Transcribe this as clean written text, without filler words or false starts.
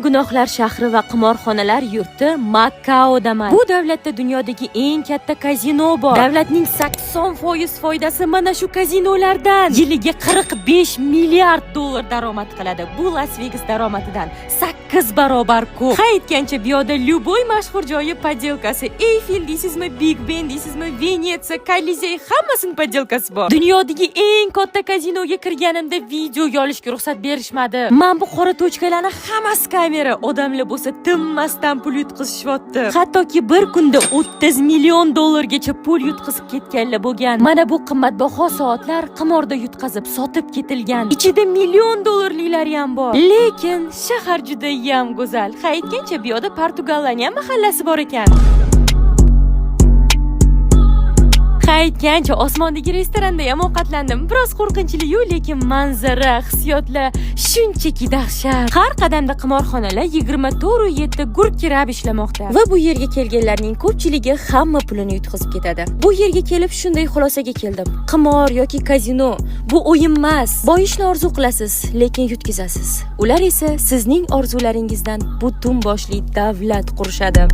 gunohlar shahri va qimorxonalar yurti Makaodaman. Bu davlatda dunyodagi eng katta kazino bor. Davlatning 80% foydasi mana shu kazinolardan. Yiliga 45 milliard dollar daromad qiladi. Bu Las Vegas daromadidan 8 barobar ko'p. Aytgancha bu yoqda любой mashhur joyi podelkasi. Eyfel deysizmi, Big Ben deysizmi, Venetsiya, Kolizey hammasini podelkasi bor. Dunyodagi eng katta kazinoga kirganimda videoga olishga ruxsat berishmadi. Men bu qora tochkalarni hammasi kamera. Odamlar bo'lsa tinmasdan pul yutqizishyapti. Hattoki bir kunda 30 million dollargacha pul yutqizib ketganlar bo'lgan. Mana bu qimmatbaho soatlar qimorda yutqazib sotib ketilgan. Ichida million dollarliklari ham bor. Lekin shahar juda ham go'zal. Aytgancha bu yoqda Portugaliyaning ham mahallasi bor ekan. Aytgancha osmondagi restoranda ham ovqatlandim. Biroz qo'rqinchli-yu, lekin manzara, hissiyotlar shunchaki dahshat. Har qadamda qimorxonalar 24/7 gurkirab ishlamoqda. Va bu yerga kelganlarning ko'pchiligi hamma pulini yutqizib ketadi. Bu yerga kelib shunday xulosaga keldim. Qimor yoki kazino bu o'yin emas. Boyishni orzu qilasiz, lekin yutkazasiz. Ular esa sizning orzularingizdan butun boshli davlat qurishadi.